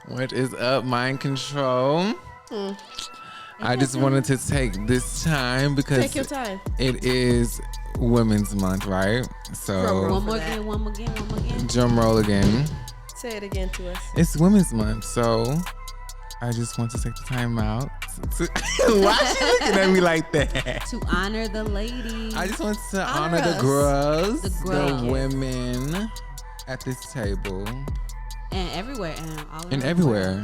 What is up, mind control? I just wanted to take this time because Take your time. it is Women's Month, right? So One more again. drum roll again. Say it again to us. It's Women's Month, so I just want to take the time out. Why is she looking at me like that? To honor the ladies. I just want to Honor honor the us. girls, The the girls. women at this table, And everywhere. and around everywhere.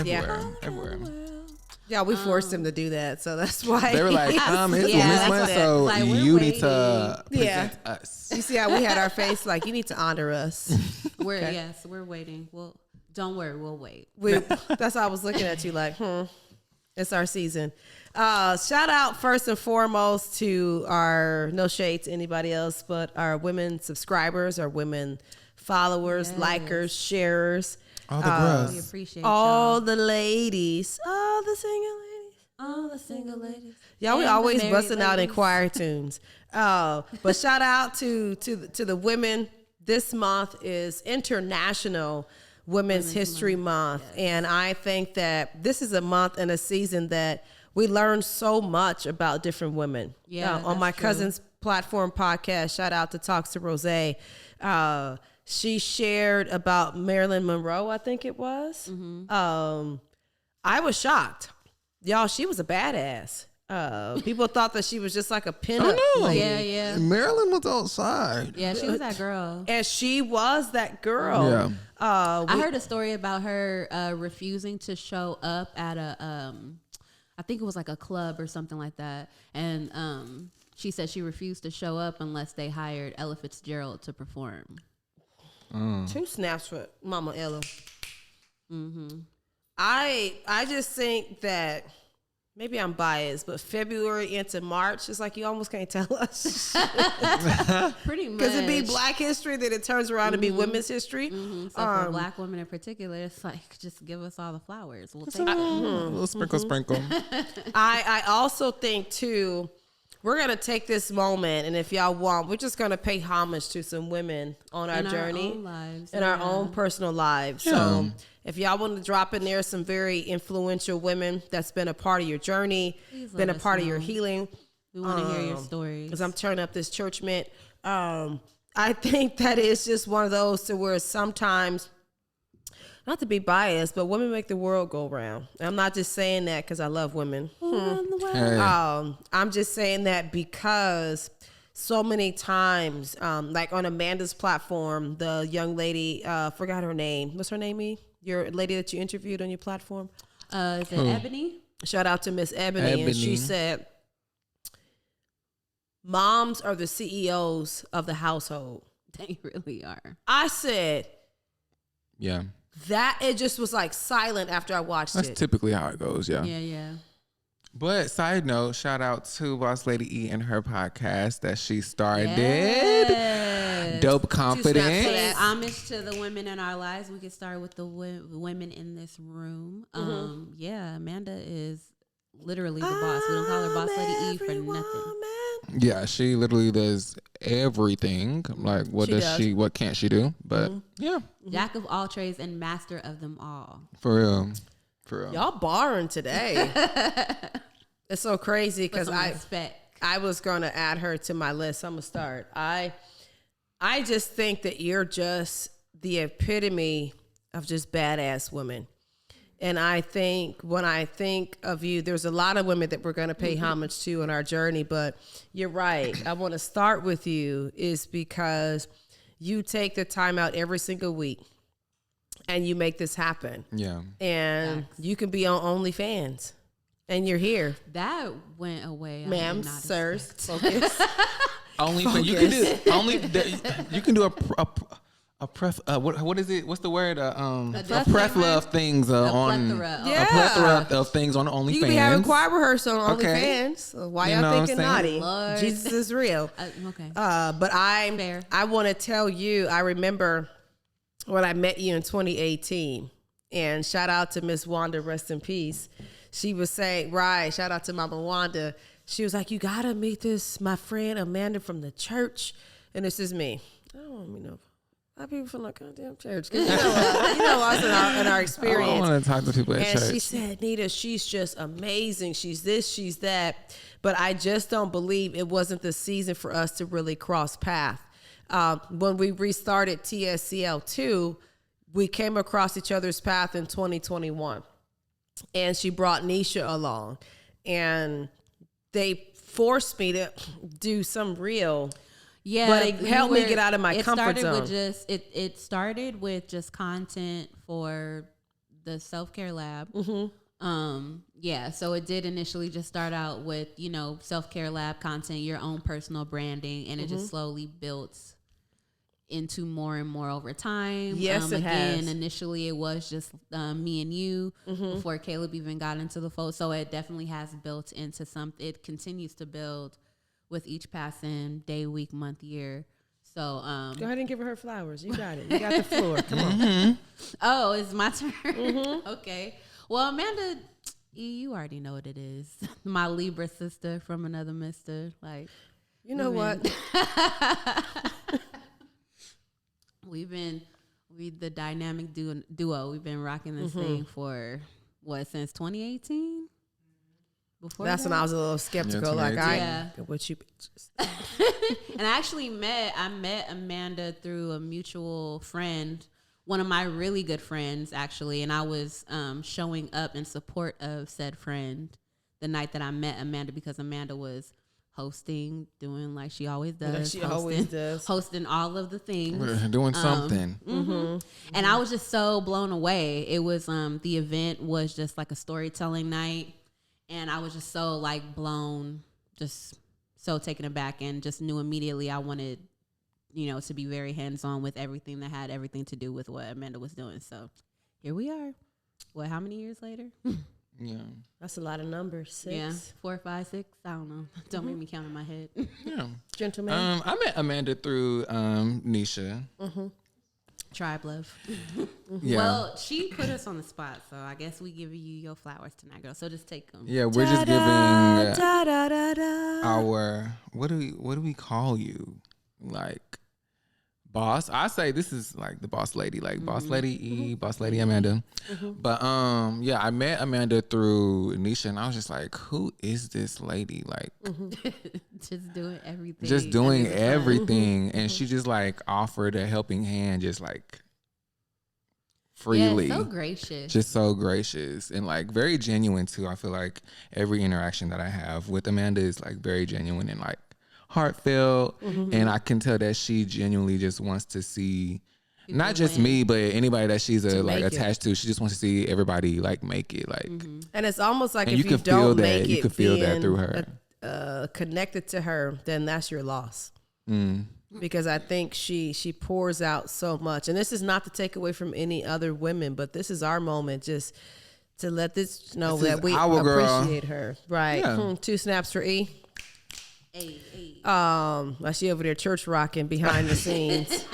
Yeah. Everywhere. Yeah, we forced him to do that, so that's why. They were like, it's Yeah, Women's that's Month, what- so like, we're you need to waiting. present us. You see how we had our face? Like, you need to honor us. We're waiting. Well, don't worry, we'll wait. That's how I was looking at you like, it's our season. Shout out first and foremost to our, no shade to anybody else, but our women subscribers, our women followers, Yes. likers, sharers. All the We girls. appreciate All y'all. the ladies, all the single ladies. All the single ladies. Y'all, we And the always married busting out in ladies. choir tunes. But shout out to the women. This month is International Women's History Month. Yes. And I think that this is a month and a season that we learn so much about different women. Yeah, on that's my true. cousin's platform podcast, shout out to Talks to Rose. She shared about Marilyn Monroe, I think it was. Mm-hmm. I was shocked. Y'all, she was a badass. People thought that she was just like a pinup lady. Yeah. Marilyn was outside. Yeah, she was that girl. And she was that girl. Yeah. I heard a story about her refusing to show up at a, I think it was like a club or something like that. And she said she refused to show up unless they hired Ella Fitzgerald to perform. 2 snaps for Mama Ella. Mm-hmm. I just think that maybe I'm biased, but February into March, it's like you almost can't tell us. Pretty much. Because it'd be Black history, then it turns around to be women's history. So for Black women in particular, it's like, just give us all the flowers. We'll take it. A little sprinkle. I also think too, we're gonna take this moment, and if y'all want, we're just gonna pay homage to some women on our In our journey, own lives, in our yeah. own personal lives. So if y'all want to drop in there some very influential women that's been a part of your journey, Please been a let us part of your know. healing. We want to hear your stories. Because I'm turning up this church mint. I think that it's just one of those to where sometimes, not to be biased, but women make the world go round. And I'm not just saying that because I love women. Hey. I'm just saying that because so many times, like on Amanda's platform, the young lady, forgot her name. What's her name, E? Your lady that you interviewed on your platform? Is it Ebony? Shout out to Miss Ebony. And she said, moms are the CEOs of the household. They really are. I said, Yeah. that it just was like silent after I watched That's it. typically how it goes, yeah. Yeah. But side note, shout out to Boss Lady E and her podcast that she started. Yes. Dope snaps Confidence. for Pay that. homage to the women in our lives. We can start with the women in this room. Yeah, Amanda is literally the boss. We don't call her Boss Lady E for nothing. Yeah, she literally does everything. Like, what She does does. she, what can't she do? But yeah, Jack of all trades and master of them all. for real. For real. Y'all barring today. It's so crazy Put because some respect. I was going to add her to my list. I'm going to start. I just think that you're just the epitome of just badass women. And I think when I think of you, there's a lot of women that we're going to pay homage to on our journey. But you're right. I want to start with you is because you take the time out every single week and you make this happen. Yeah. And you can be on OnlyFans. And you're here. That went away. I Ma'am, did not sirs, expect. focus. Only you can do you can do a pref what is it? What's the word? A plethora of things on plethora. Yeah. a plethora of things on OnlyFans. You can be having choir rehearsal on Okay. OnlyFans. So why You y'all know what I'm thinking saying? naughty? Lord. Jesus is real. Okay. But Fair. I want to tell you, I remember when I met you in 2018. And shout out to Miss Wanda, rest in peace. She was saying, right, shout out to Mama Wanda. She was like, you got to meet my friend Amanda from the church. And this is me. I don't want to know. A lot of people from the goddamn church. 'Cause you know us in our experience. I want to talk to people at and church. she said, Nita, she's just amazing. She's this, she's that. But I just don't believe it wasn't the season for us to really cross paths. When we restarted TSCL2, we came across each other's path in 2021. And she brought Nisha along. And they forced me to do some real... Yeah, but it helped me get out of my comfort zone. It started with just content for the self-care lab. Yeah, so it did initially just start out with, self-care lab content, your own personal branding, and it just slowly built into more and more over time. Yes, it has. Initially it was just me and you before Caleb even got into the fold. So it definitely has built into something. It continues to build with each passing day, week, month, year. So go ahead and give her flowers. You got it. You got the floor. Come on. Oh, it's my turn. Okay. Well, Amanda, you already know what it is. My Libra sister from another mister. Like, you know what? we the dynamic duo. We've been rocking this thing for since 2018. Before that's when I was a little skeptical. What you bitches. And I met Amanda through a mutual friend, one of my really good friends actually, and I was showing up in support of said friend the night that I met Amanda, because Amanda was hosting, doing like she always does. Hosting all of the things. We're doing something. And I was just so blown away. It was the event was just like a storytelling night. And I was just so blown, just so taken aback, and just knew immediately I wanted, to be very hands-on with everything that had everything to do with what Amanda was doing. So here we are. How many years later? Yeah. That's a lot of numbers. 6. Yeah, 4, 5, 6. I don't know. Don't make me count in my head. Yeah. Gentlemen. I met Amanda through Nisha. Tribe love. Yeah. Well, she put us on the spot, so I guess we give you your flowers tonight, girl. So just take them. Yeah, we're just giving our what do we call you? Like boss. I say this is like the boss lady, like boss lady E, boss lady Amanda. But yeah, I met Amanda through Nisha, and I was just like, who is this lady? Like just doing everything. Just doing everything. And she just offered a helping hand, just freely. Yeah, so gracious. Just so gracious and very genuine too. I feel like every interaction that I have with Amanda is very genuine and heartfelt. And I can tell that she genuinely just wants to see not just me, but anybody that she's attached to. She just wants to see everybody make it. And it's almost like and if you don't make it, you can feel that through her. Connected to her, then that's your loss. Because I think she pours out so much. And this is not to take away from any other women, but this is our moment just to let this know that we appreciate her. Right. Yeah. 2 snaps for E. Hey. I see over there church rocking behind the scenes.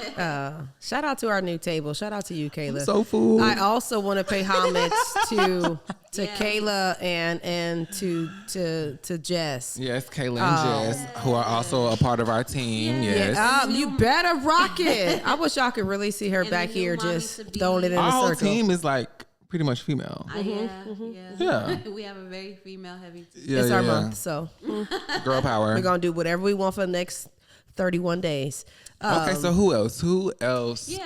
Shout out to our new table. Shout out to you, Kayla. I'm so full. I also want to pay homage to Kayla and to Jess. Yes, Kayla and Jess, who are also a part of our team. Yes. You better rock it. I wish y'all could really see her back here just throwing it in our a whole circle. team is pretty much female. Yeah. We have a very female heavy team. Yeah, it's our month, so girl power. we're gonna do whatever we want for the next 31 days. Okay, so who else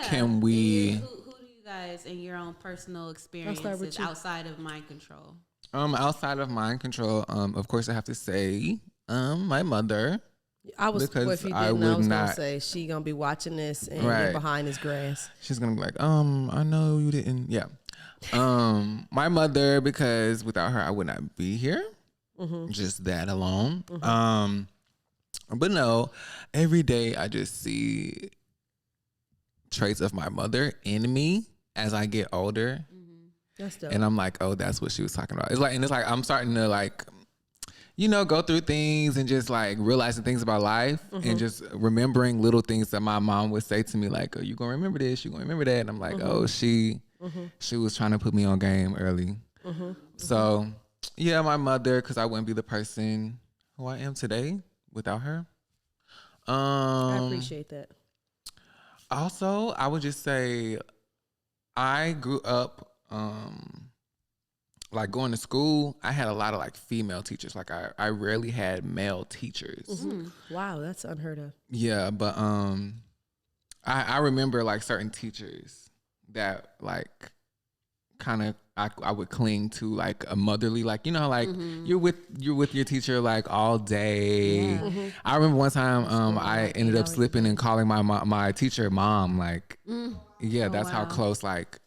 can we? Who do you guys in your own personal experiences outside of mind control? Outside of mind control, of course I have to say, my mother. I was because if you didn't, I I would was not gonna say she gonna be watching this and Right. get behind his grass. She's gonna be like, I know you didn't. Yeah. My mother, because without her I would not be here. Just that alone. But no, every day I just see traits of my mother in me as I get older. That's dope. And I'm like, oh, that's what she was talking about. It's like I'm starting to go through things and just realizing things about life and just remembering little things that my mom would say to me, like, oh, you gonna remember this, you gonna remember that. And I'm like, oh, she was trying to put me on game early. So yeah, my mother, because I wouldn't be the person who I am today without her. I appreciate that. Also, I would just say I grew up like going to school. I had a lot of like female teachers. Like I rarely had male teachers. Mm-hmm. Wow, that's unheard of. Yeah, but I remember like certain teachers that like kind of I would cling to like a motherly, like, you know, like you're with your teacher like all day. Yeah. I remember one time I ended up slipping and calling my teacher mom. Like, yeah, that's how close like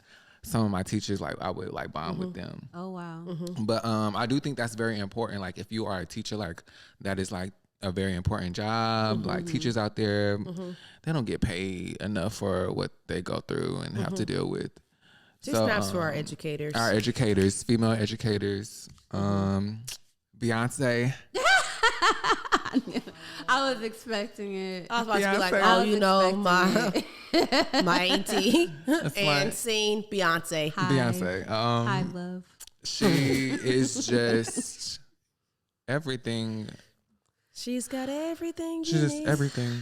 some of my teachers, like I would like bond with them. Oh wow. But I do think that's very important. Like if you are a teacher, like that is like a very important job. Like teachers out there, they don't get paid enough for what they go through and have to deal with. Just snaps for our educators. Our educators, female educators. Beyonce. I was expecting it. I was about to be like, Beyonce. oh, you know, expecting my auntie That's and fine. seen Beyonce. Hi. Beyonce. Hi, love. She is just everything. She's got everything. She's just everything.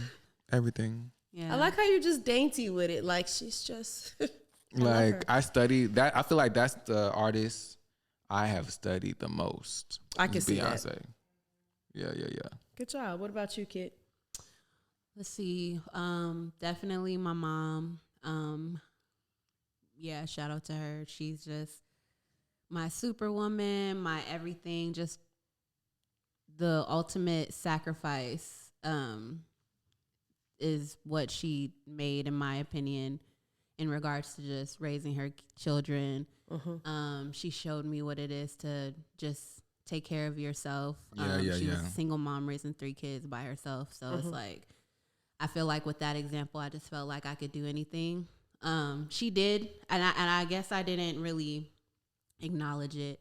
Everything. Yeah. I like how you're just dainty with it. Like she's just. Like I studied that. I feel like that's the artist I have studied the most. I can see Beyonce. that. Yeah. Good job. What about you, Kit? Let's see. Definitely my mom. Yeah, shout out to her. She's just my superwoman, my everything, just the ultimate sacrifice is what she made, in my opinion, in regards to just raising her children. She showed me what it is to just take care of yourself. She was a single mom raising 3 kids by herself. So it's like, I feel like with that example, I just felt like I could do anything. She did. And I guess I didn't really acknowledge it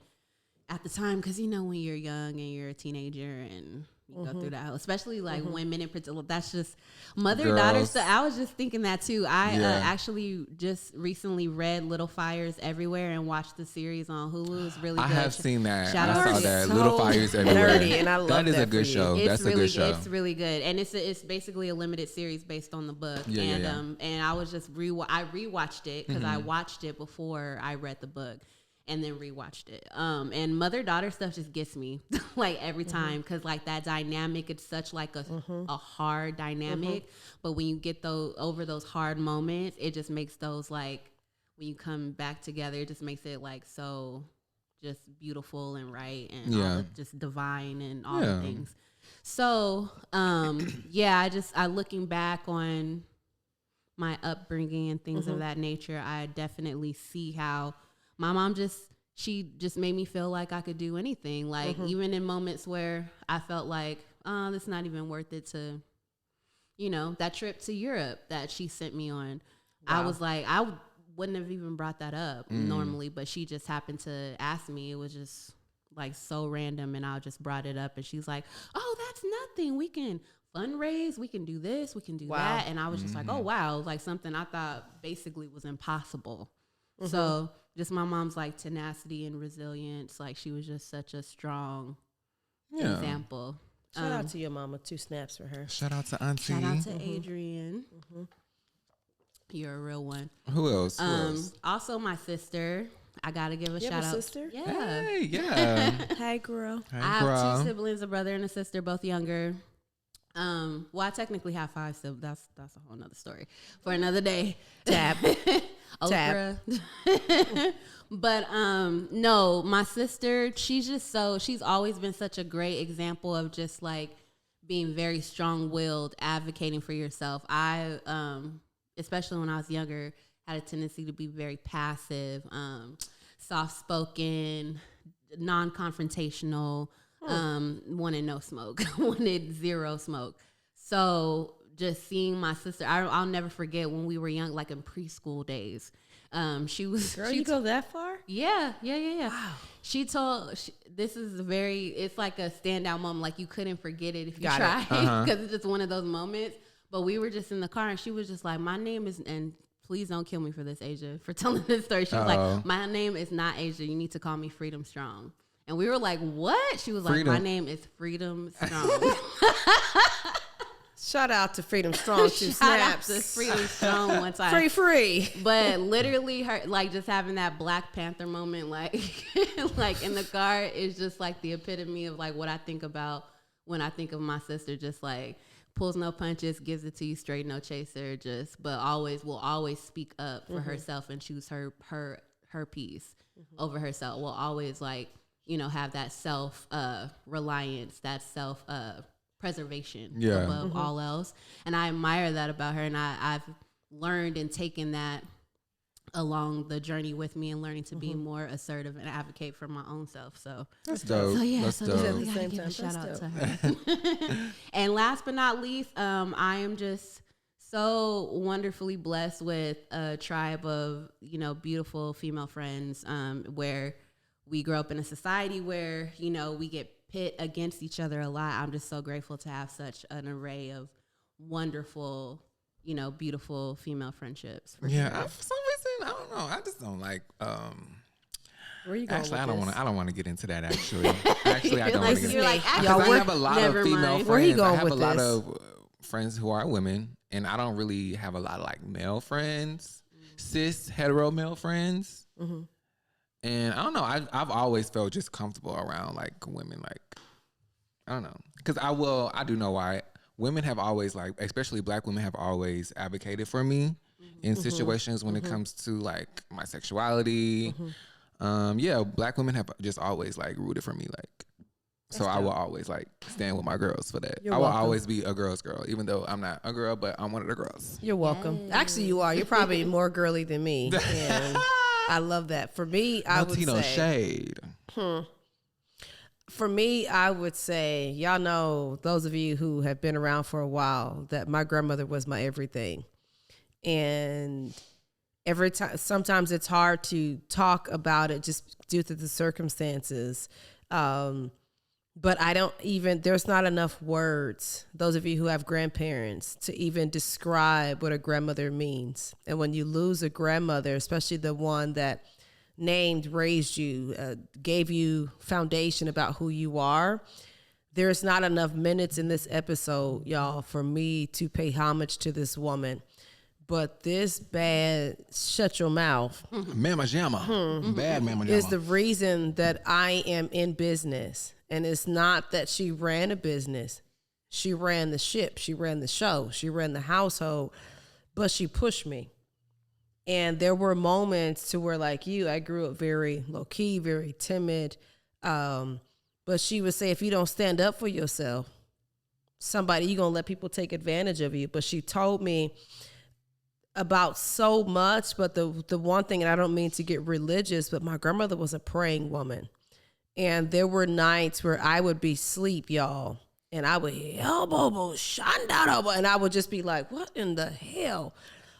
at the time. 'Cause you know, when you're young and you're a teenager and you go through that, especially like women in particular, that's just mother-daughter stuff. I was just thinking that too. I actually just recently read Little Fires Everywhere and watched the series on Hulu. It's really good. I have seen that. Shout I out saw to that. so Little Fires Everywhere. nerdy, and I love that is that a good for you. show. It's That's really, a good show. It's really good, and it's basically a limited series based on the book. And I was just I rewatched it because I watched it before I read the book, and then rewatched it. And mother-daughter stuff just gets me like every time, because like that dynamic, it's such like a hard dynamic. But when you get over those hard moments, it just makes those, like, when you come back together, it just makes it like so just beautiful and right and all the, just divine and all the things. So I looking back on my upbringing and things of that nature, I definitely see how my mom she just made me feel like I could do anything. Like even in moments where I felt like, oh, it's not even worth it to, you know, that trip to Europe that she sent me on. Wow. I was like, I wouldn't have even brought that up normally, but she just happened to ask me. It was just like so random, and I just brought it up, and she's like, oh, that's nothing. We can fundraise. We can do this. We can do that. And I was just like, oh, wow. Like something I thought basically was impossible. So just my mom's like tenacity and resilience. Like she was just such a strong example. Shout out to your mama. 2 snaps for her. Shout out to Auntie. Shout out to Adrian. You're a real one. Who else? Also my sister. I gotta give a You shout have a out. sister? Yeah. Hey, yeah. Hey, girl. Hey, I have girl. 2 siblings, a brother and a sister, both younger. Well, I technically have 5 siblings. That's a whole nother story for another day. Tab. Oprah. But no, my sister, she's always been such a great example of just like being very strong-willed, advocating for yourself. I especially when I was younger, had a tendency to be very passive, soft-spoken, non-confrontational, wanted no smoke, wanted 0 smoke. So just seeing my sister, I'll never forget when we were young, like in preschool days. She was. Girl, you go that far? Yeah. Wow. This is it's like a standout moment. Like you couldn't forget it if you tried, because it's just one of those moments. But we were just in the car, and she was just like, my name is, and please don't kill me for this, Asia, for telling this story. She was like, my name is not Asia. You need to call me Freedom Strong. And we were like, what? She was like, my name is Freedom Strong. Shout out to Freedom Strong. Two Shout out snaps. to Freedom Strong one time. Free. But literally, her like just having that Black Panther moment, like like in the car, is just like the epitome of like what I think about when I think of my sister. Just like pulls no punches, gives it to you straight, no chaser. But will always speak up for herself and choose her piece over herself. Will always like have that self reliance, that self preservation above all else. And I admire that about her, and I've learned and taken that along the journey with me and learning to be more assertive and advocate for my own self. So that's dope. So yeah, that's so dope. definitely gotta give a shout out to her. And last but not least, I am just so wonderfully blessed with a tribe of beautiful female friends, where we grow up in a society where we get pit against each other a lot. I'm just so grateful to have such an array of wonderful, beautiful female friendships. For sure. For some reason, I don't know. I just don't like. Where you going? Actually, with I don't want to get into that. Actually, I don't want to get into like, that. Because I have a lot of female friends. Where you going I have with a lot this? of friends who are women, and I don't really have a lot of like male friends, cis hetero male friends. And I don't know. I've always felt just comfortable around like women. Like I don't know, because I do know why. Women have always like, especially Black women, have always advocated for me in situations when it comes to like my sexuality. Black women have just always like rooted for me. Like, so I will always like stand with my girls for that. You're I will welcome. always be a girl's girl, even though I'm not a girl, but I'm one of the girls. You're welcome. Actually, you are. You're probably more girly than me. And I love that. For me, I would say shade. For me, I would say, y'all know, those of you who have been around for a while, that my grandmother was my everything. And every time, sometimes it's hard to talk about it just due to the circumstances. But there's not enough words, those of you who have grandparents, to even describe what a grandmother means. And when you lose a grandmother, especially the one that named, raised you, gave you foundation about who you are, there's not enough minutes in this episode, y'all, for me to pay homage to this woman. But this bad shut your mouth Mama Jamma. Bad Mama Jamma. is the reason that I am in business. And it's not that she ran a business. She ran the ship. She ran the show. She ran the household. But she pushed me. And there were moments to where, like you, I grew up very low-key, very timid. But she would say, if you don't stand up for yourself, you're going to let people take advantage of you. But she told me about so much. But the one thing, and I don't mean to get religious, but my grandmother was a praying woman. And there were nights where I would be asleep, y'all, and I would hear, and I would just be like, what in the hell?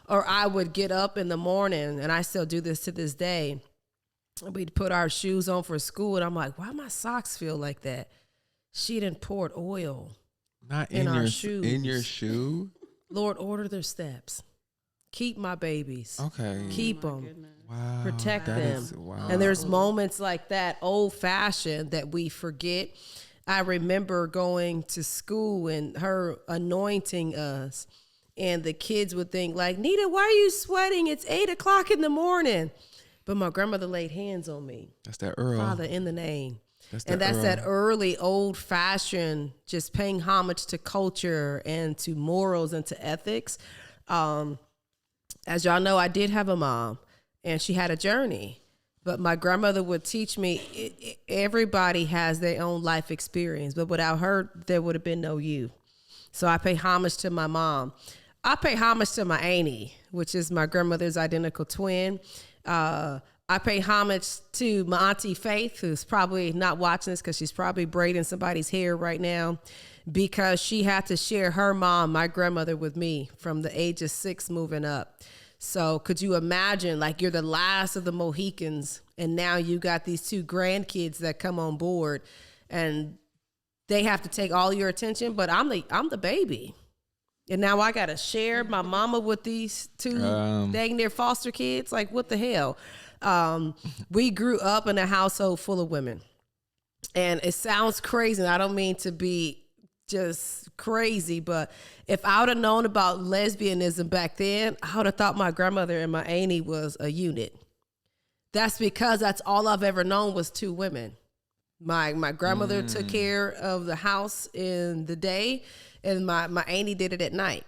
Or I would get up in the morning, and I still do this to this day. We'd put our shoes on for school, and I'm like, why my socks feel like that? She done poured oil Not in our your shoes. In your shoe? Lord, order their steps. Keep my babies. Okay. Keep them. Wow. Protect that them. is- wow. And there's moments like that, old fashioned, that we forget. I remember going to school and her anointing us, and the kids would think like, Nita, why are you sweating? It's 8:00 in the morning. But my grandmother laid hands on me. That's that Earl. Father, in the name. That's That early old fashioned, just paying homage to culture and to morals and to ethics. As y'all know, I did have a mom, and she had a journey. But my grandmother would teach me, everybody has their own life experience, but without her, there would have been no you. So I pay homage to my mom. I pay homage to my auntie, which is my grandmother's identical twin. I pay homage to my auntie Faith, who's probably not watching this because she's probably braiding somebody's hair right now, because she had to share her mom, my grandmother, with me from the age of 6 moving up. So could you imagine, like, you're the last of the Mohicans, and now you got these 2 grandkids that come on board, and they have to take all your attention, but I'm the baby. And now I got to share my mama with these 2 dang near foster kids. Like, what the hell? We grew up in a household full of women. And it sounds crazy, and I don't mean to be just crazy. But if I would have known about lesbianism back then, I would have thought my grandmother and my auntie was a unit. That's because that's all I've ever known was two women. My grandmother took care of the house in the day, and my auntie did it at night.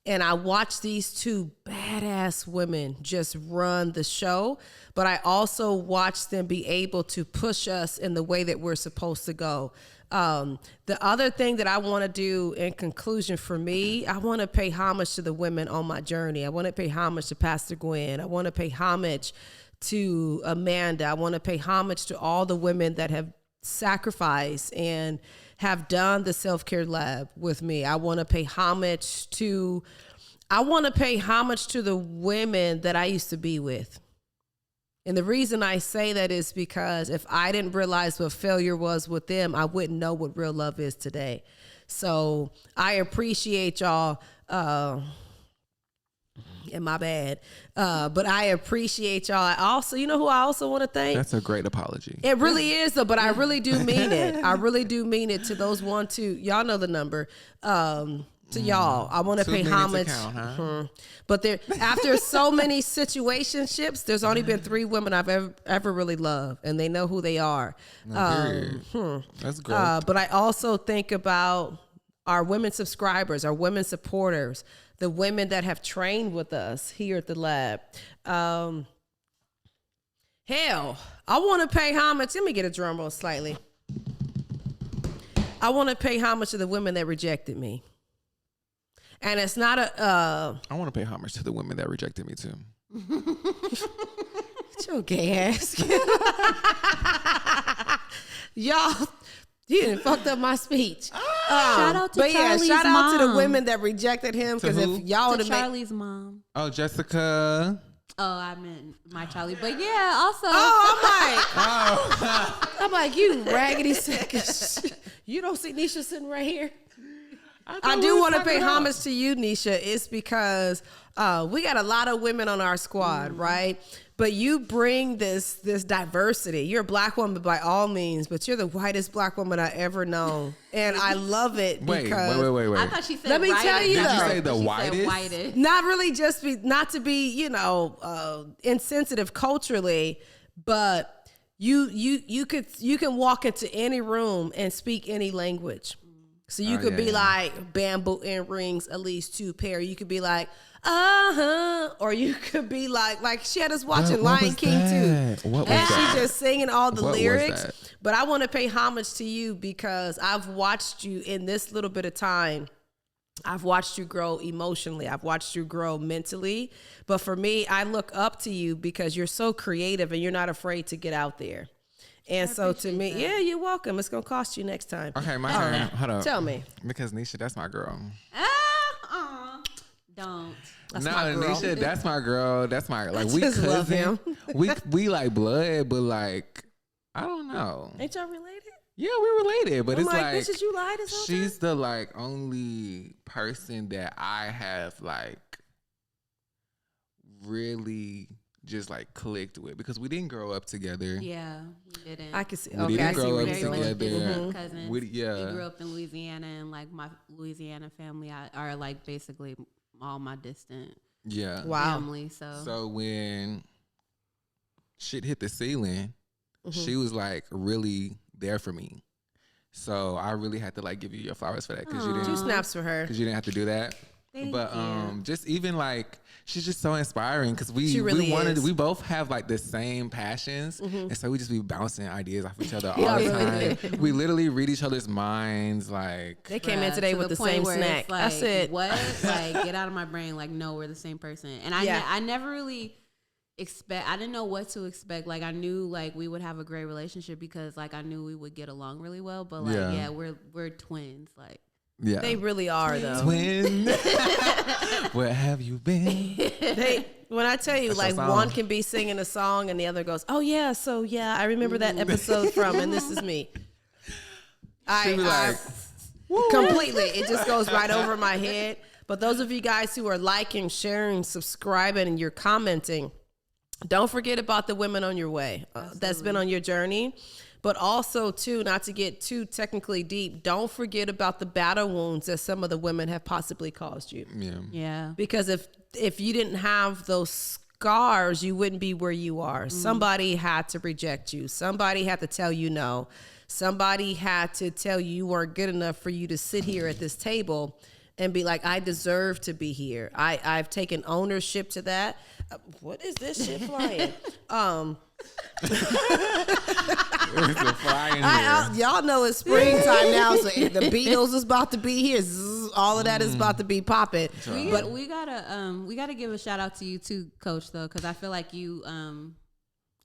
And I watched these two badass women just run the show, but I also watched them be able to push us in the way that we're supposed to go. The other thing that I want to do in conclusion for me, I want to pay homage to the women on my journey. I want to pay homage to Pastor Gwen. I want to pay homage to Amanda. I want to pay homage to all the women that have sacrificed and have done the self-care lab with me. I want to pay homage to the women that I used to be with. And the reason I say that is because if I didn't realize what failure was with them, I wouldn't know what real love is today. So I appreciate y'all. And my bad. But I appreciate y'all. I also, you know who I also want to thank? That's a great apology. It really is, though, but I really do mean it. I really do mean it to those 1, 2. Y'all know the number. To y'all, I want to pay homage. But there, after so many situationships, there's only been 3 women I've ever really loved, and they know who they are. That's great. But I also think about our women subscribers, our women supporters, the women that have trained with us here at the lab. Hell, I want to pay homage. Let me get a drum roll slightly. I want to pay homage to the women that rejected me. And it's not a... I want to pay homage to the women that rejected me too. Get your gay ass. Y'all... You done fucked up my speech. Shout out to Charlie's shout mom. out to the women that rejected him, because if y'all would have Charlie's mom. Oh, Jessica. Oh, I meant my Charlie, but yeah, also. I'm like, you raggedy sack of shit. You don't see Nisha sitting right here? I do want to pay homage to you, Nisha. It's because we got a lot of women on our squad, right? But you bring this diversity. You're a black woman by all means, but you're the whitest black woman I ever known. And I love it because... Wait. I thought she said Let me tell you Did though. you say the whitest? Not really not to be, insensitive culturally, but you can walk into any room and speak any language. So you could be like bamboo earrings, at least 2 pair. You could be like, or you could be like she had us watching Lion King too. What was and that? she's just singing all the What was lyrics. that? But I want to pay homage to you because I've watched you in this little bit of time. I've watched you grow emotionally. I've watched you grow mentally. But for me, I look up to you because you're so creative and you're not afraid to get out there. And so to me, yeah, you're welcome. It's going to cost you next time. Okay, my turn. Hold up. Tell me. Because Nisha, that's my girl. Don't. That's no, my girl. Nisha, that's my girl. That's my, like, we just love cousin. him. we like blood, but like, I don't know. Ain't y'all related? Yeah, we related, but I'm it's like bitches, you lied this whole she's the like only person that I have like really just like clicked with because we didn't grow up together. Yeah, we didn't. I can see. We didn't grow up Very much together. business cousins. We grew up in Louisiana, and like my Louisiana family are like basically all my distant family. So when shit hit the ceiling, she was like really there for me. So I really had to like give you your flowers for that because you didn't. 2 snaps for her. Because you didn't have to do that. Thank but you. just even like she's just so inspiring because She really is. we both have like the same passions and so we just be bouncing ideas off each other all Yeah, the really time. We literally read each other's minds like They came in Bruh, today to with the point same where snack. it's like, That's it. What? Like, get out of my brain. Like, no, we're the same person. And I never really I didn't know what to expect. Like, I knew like we would have a great relationship because like I knew we would get along really well. But like, we're twins. Like, yeah, They really are though. twin. Where have you been? When I tell you, That's like your song. one can be singing a song and the other goes, "Oh yeah, so yeah, I remember that episode from," and this is me. She be like, Completely, it just goes right over my head. But those of you guys who are liking, sharing, subscribing, and you're commenting, Don't forget about the women on your way that's been on your journey. But also, too, not to get too technically deep, don't forget about the battle wounds that some of the women have possibly caused you. Yeah. Because if you didn't have those scars, you wouldn't be where you are. Somebody had to reject you. Somebody had to tell you no. Somebody had to tell you weren't good enough for you to sit here at this table and be like, I deserve to be here. I've taken ownership to that. What is this shit flying? Y'all know it's springtime now, so the Beatles is about to be here. Zzz, all of that is about to be popping. But we gotta give a shout out to you too, Coach, though, because I feel like you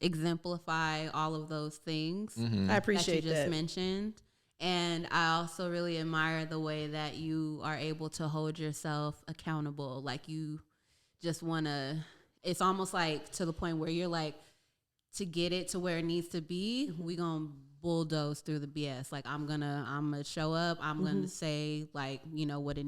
exemplify all of those things. I appreciate that you just mentioned. And I also really admire the way that you are able to hold yourself accountable. Like you just want to, it's almost like to the point where you're like, to get it to where it needs to be, we going to bulldoze through the BS. Like I'm going to show up. I'm going to say like, you know, what it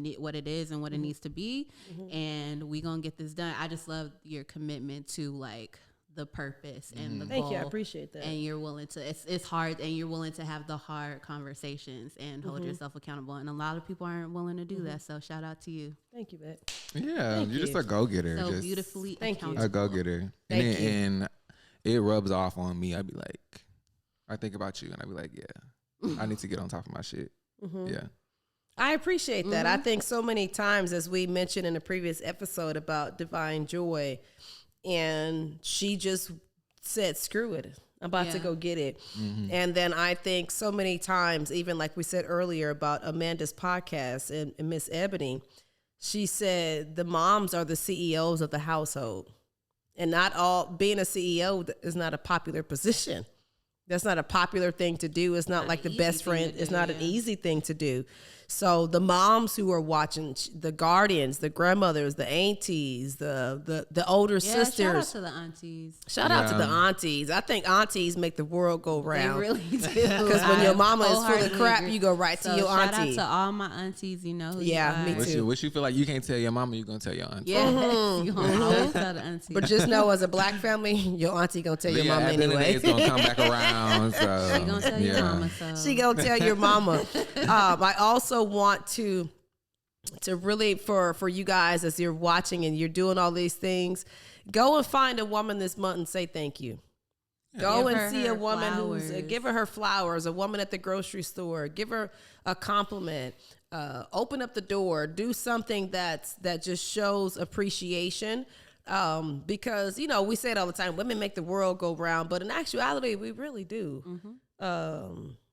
is and what it needs to be. And we going to get this done. I just love your commitment to like the purpose and the goal. Thank you. I appreciate that. And you're willing to, it's hard, and you're willing to have the hard conversations and hold yourself accountable. And a lot of people aren't willing to do that. So shout out to you. Thank you, babe. Yeah, you're just a go-getter. So just beautifully accountable. a go-getter. Thank you. And it rubs off on me. I'd be like, I think about you, and I'd be like, yeah, I need to get on top of my shit. Yeah. I appreciate that. I think so many times, as we mentioned in a previous episode about Divine Joy, and she just said, screw it. I'm about to go get it. And then I think so many times, even like we said earlier about Amanda's podcast and Miss Ebony, she said the moms are the CEOs of the household. And not all, being a CEO is not a popular position. That's not a popular thing to do. It's not like the best friend. It's not an easy thing to do. So the moms who are watching, the guardians, the grandmothers, the aunties, the older sisters. Shout out to the aunties. Shout out to the aunties. I think aunties make the world go round. They really do. Because when your mama is full of crap, you go right to your auntie. Shout out to all my aunties, you know. Me too. What you feel like you can't tell your mama, you're going to tell your auntie. Yeah, you gonna always tell the auntie. But just know, as a black family, your auntie going to tell your mama at the end of the day, anyway. it's going to come back around. So, She gonna tell your mama. So. She gonna tell your mama. I also want to really, for you guys, as you're watching and you're doing all these things, go and find a woman this month and say thank you. Go and see a woman who's give her flowers, a woman at the grocery store, give her a compliment, open up the door, do something that just shows appreciation. Because, you know, we say it all the time, women make the world go round, but in actuality, we really do.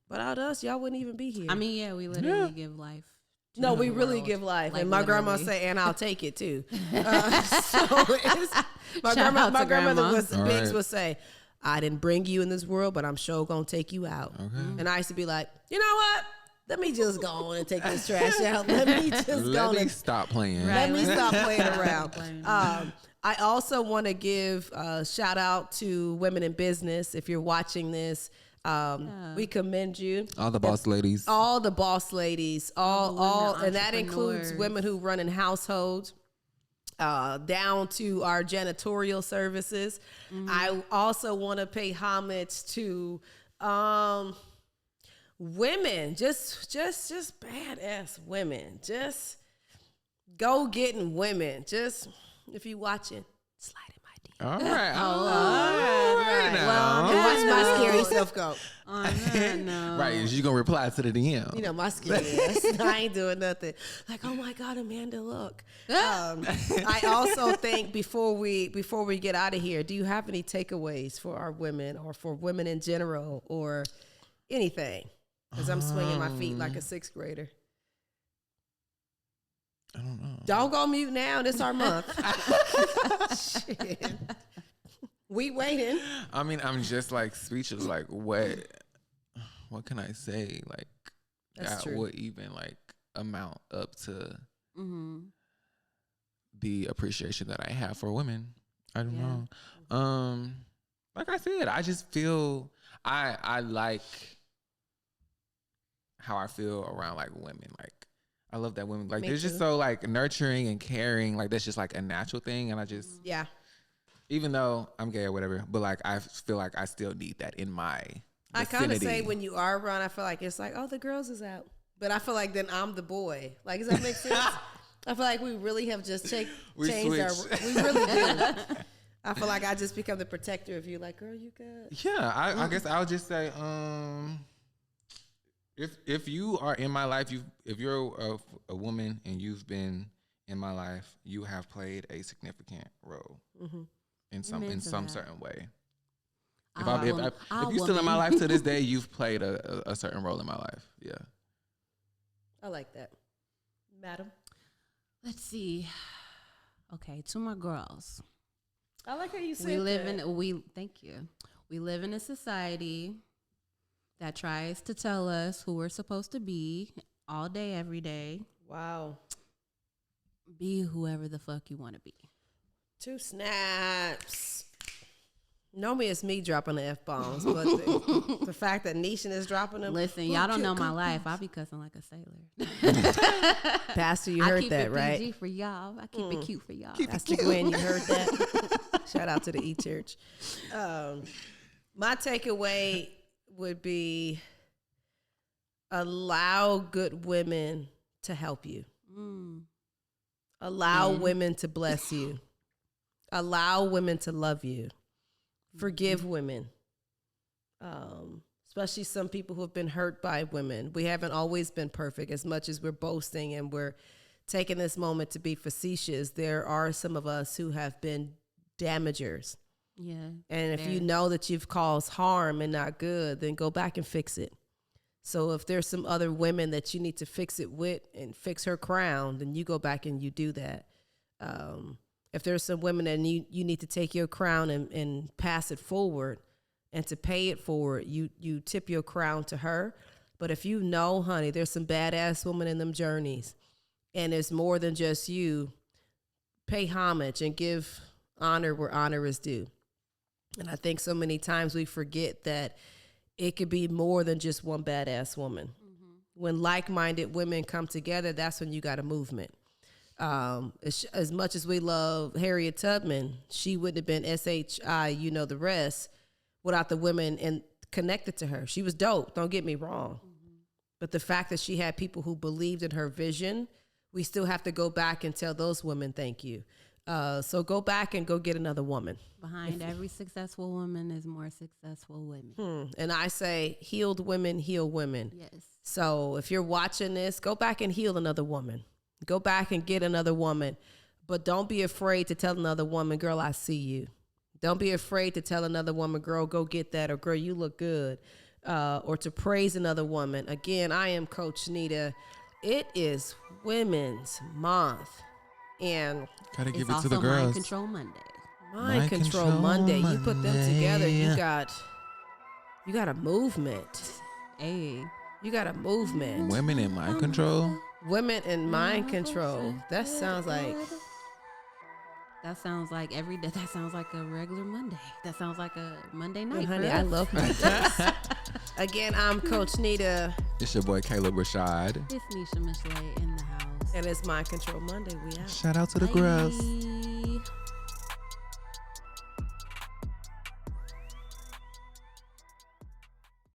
Without us, y'all wouldn't even be here. I mean, yeah, we literally give life. No, we really give life. Like, and my grandma say, and I'll take it too. My grandmother Biggs would say, I didn't bring you in this world, but I'm sure gonna take you out. And I used to be like, you know what? Let me just go on and take this trash out. Let me just go and stop playing. Let me stop playing around. I also want to give a shout out to women in business. If you're watching this, we commend you. All the boss ladies. All the boss ladies. All, and that includes women who run in households, down to our janitorial services. I also want to pay homage to women, just badass women, just go getting women. Just if you watching, slide in my DM. All right. All right. Well, watch my scary self go. No. Right, you gonna reply to the DM. You know my scary ass. I ain't doing nothing. Like, oh my God, Amanda, look. I also think before we get out of here, do you have any takeaways for our women or for women in general or anything? Because I'm swinging my feet like a sixth grader. I don't know. Don't go mute now. This our month. Shit. We waiting. I mean, I'm just like speechless. Like, what can I say? Like, That's that true. would even like amount up to the appreciation that I have for women. I don't know. Like I said, I just feel I like how I feel around like women. Like, I love that women like they're just so like nurturing and caring. Like, that's just like a natural thing, and I just even though I'm gay or whatever, but like I feel like I still need that in my I kind of vicinity. say when you are around, I feel like it's like, oh, the girls is out. But I feel like then I'm the boy. Like, does that make sense? I feel like we really have just changed We our. switched. We really do. I feel like I just become the protector of you. Like, girl, you good. Yeah, I guess I'll just say, if you are in my life, if you're a woman and you've been in my life, you have played a significant role in some certain way. If you're still in my life to this day, you've played a certain role in my life. Yeah. I like that, madam. Let's see. Okay, to my girls. I like how you said thank you. We live in a society that tries to tell us who we're supposed to be all day, every day. Wow. Be whoever the fuck you want to be. 2 snaps. Normally it's me dropping the F-bombs, but the fact that Nishan is dropping them. Listen, y'all don't know my life. I be cussing like a sailor. Pastor, you heard that, I keep it right? PG for y'all. I keep it cute for y'all. Pastor Gwen, you heard that? Shout out to the E-Church. My takeaway would be allow good women to help you. Allow women to bless you. Allow women to love you. Forgive women. Especially some people who have been hurt by women. We haven't always been perfect. As much as we're boasting and we're taking this moment to be facetious, there are some of us who have been damagers. Yeah. And if you know that you've caused harm and not good, then go back and fix it. So if there's some other women that you need to fix it with and fix her crown, then you go back and you do that. If there's some women that you need to take your crown and pass it forward and to pay it forward, you tip your crown to her. But if you know, honey, there's some badass women in them journeys and it's more than just you, pay homage and give honor where honor is due. And I think so many times we forget that it could be more than just one badass woman. When like-minded women come together, that's when you got a movement. As much as we love Harriet Tubman, she wouldn't have been SHI, you know the rest, without the women and connected to her. She was dope, don't get me wrong. But the fact that she had people who believed in her vision, we still have to go back and tell those women thank you. So go back and go get another woman. Behind every successful woman is more successful women. And I say healed women heal women. Yes. So if you're watching this, go back and heal another woman. Go back and get another woman. But don't be afraid to tell another woman, girl, I see you. Don't be afraid to tell another woman, girl, go get that, or girl, you look good. Or to praise another woman. Again, I am Coach Nita. It is Women's Month. And Gotta give it's it to the also girls. Mind Control Monday. Mind Control Monday. You put them together, you got a movement. Hey. You got a movement. Women in mind control. Women in mind control. That sounds like every day. That sounds like a regular Monday. That sounds like a Monday night. Honey, I love Mondays. Again, I'm Coach Nita. It's your boy Caleb Rashad. It's Nisha Michelet in the house. And it's Mind Control Monday. We out. Shout out to the girls. Bye.